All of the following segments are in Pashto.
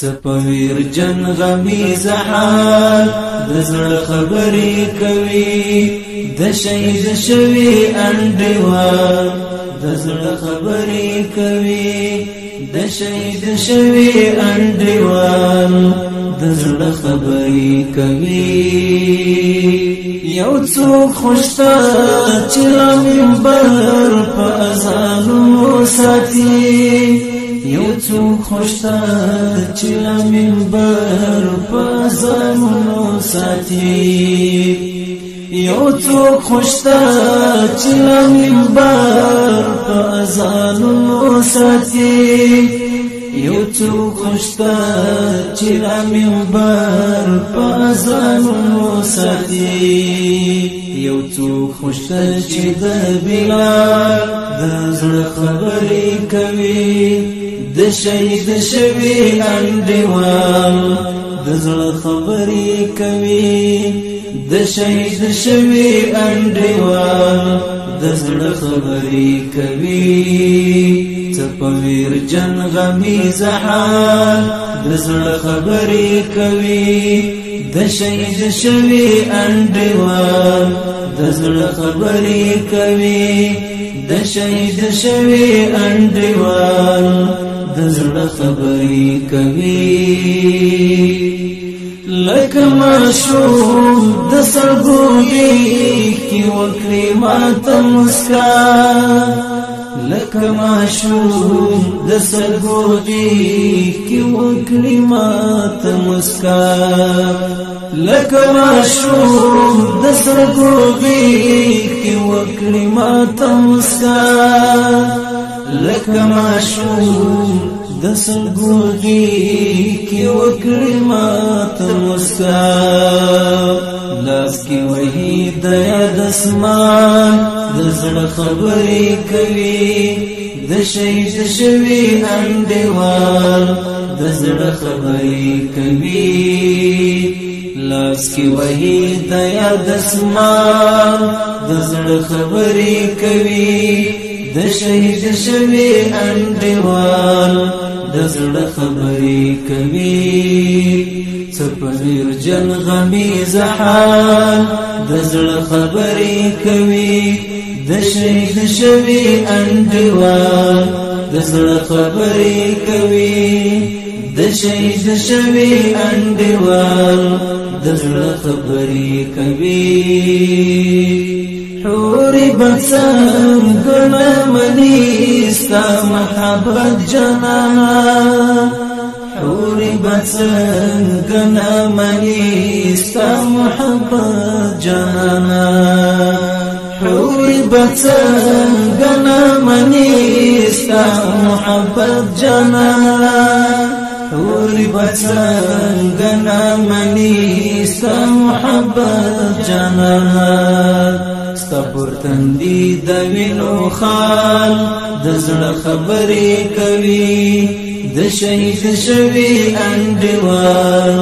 تپویر جن غمی زحال دزړه خبرې کوي د شهید شوی انډیوال دزړه خبرې کوي د شهید شوی انډیوال دزړه خبرې کوي یو څوک خوشتا چې منبر په اذانو ساتي یو څوک خوشتا چې منبر په اذانو ساتي یو څوک خوشتا چې منبر په اذانو ساتي یو څوک خوشتا چې منبر په اذانو ساتي یو څوک خوشتا چې د بلال د زړه خبرې کوي د شهید شوی انډیوال د زړه خبرې کوي د شهید شوی انډیوال د زړه خبرې کوي تپویر جن غمی زحال د زړه خبرې کوي د شهید شوی انډیوال د زړه خبرې کوي د شهید شوی انډیوال د زړه خبرې کوي لکه معشوق د سرګوګي کی وکړي ماته مسکا لکه معشوق د سرګوګي کی وکړي ماته مسکا لکه معشوق د سرګوګي کی وکړي ماته مسکا لکه معشوق د سرګوګي کی وکړي ماته مسکا لاس کی وਹੀ د یاد اسمان د زړه خبرې کوي د شهید شوی انډیوال د زړه خبرې کوي لاس کی وਹੀ د یاد اسمان د زړه خبرې کوي د شهید شوی انډیوال د زړه خبرې کوي تپویر جن غمی زحال د زړه خبرې کوي د شهید شوی انډیوال د زړه خبرې کوي د شهید شوی انډیوال د زړه خبرې کوي حوري بسم ګنا منی ستا محبت جنانا حوري بسم ګنا منی ستا محبت جنانا حوري بسم ګنا منی ستا محبت جنانا حوري بسم ګنا منی ستا محبت جنانا پورتندی د وینو خال د زړه خبرې کوي د شهید شوی انډیوال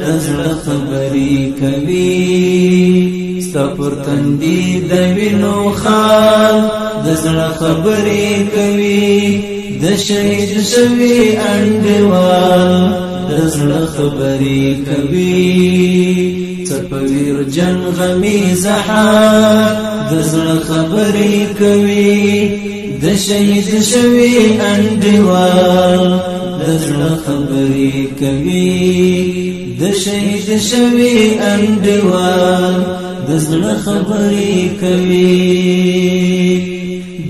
د زړه خبرې کوي ستا پورتندی د وینو خال د زړه خبرې کوي د شهید شوی انډیوال د زړه خبرې کوي تپویر جن غمی زحال د زړه خبرې کوي د شهید شوی انډیوال د زړه خبرې کوي د شهید شوی انډیوال د زړه خبرې کوي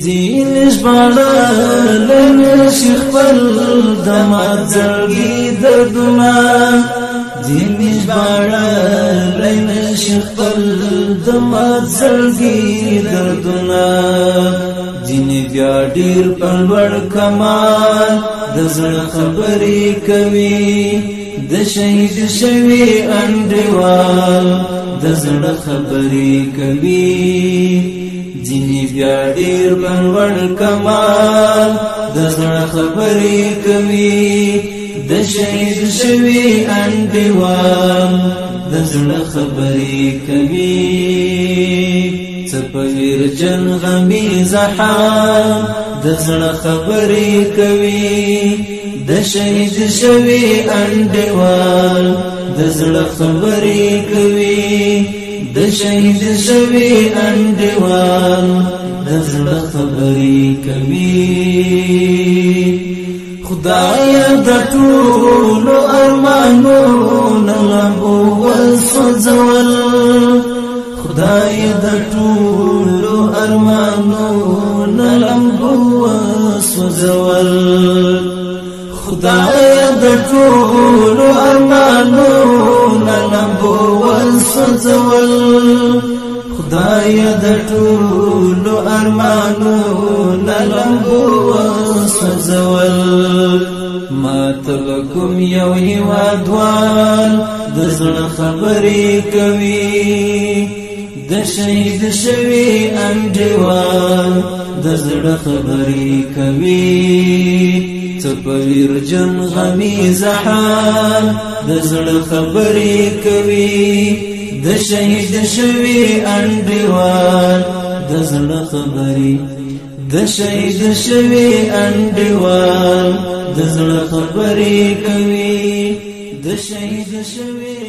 دین ژباړل نشي خپل د مازړګي دردونه دین ژباړل نشي خپل د مازړګي دردونه دین بیا ډیر په لوړ کمال د زړه خبرې کوي د شهید شوی انډیوال د زړه خبرې کوي ځینې بیا ډیر په لوړ کمال د زړه خبرې کوي د شهید شوی انډیوال د زړه خبرې کوي څپویر جن غمی زحال د زړه خبرې کوي د شهید شوی انډیوال د زړه خبرې کوي د شهید شوی انډیوال د زړه خبرې کوي خدای د ټول ارمانونو لمبو وسوځول خدای د ټول ارمانونو لمبو وسوځول خدای د ټول ارمانونو لمبو وسوځول خدای د ټول ارمانونو لمبو وسوځول ما تبکم یو هیوادوال د زړه خبرې کوي د شهید شوی انډیوال د زړه خبرې کوي څپویر جن غمی زحال د زړه خبرې کوي د شهید شوی انډیوال د زړه خبرې د شهید شوی انډیوال د زړه خبرې کوي د شهید شوی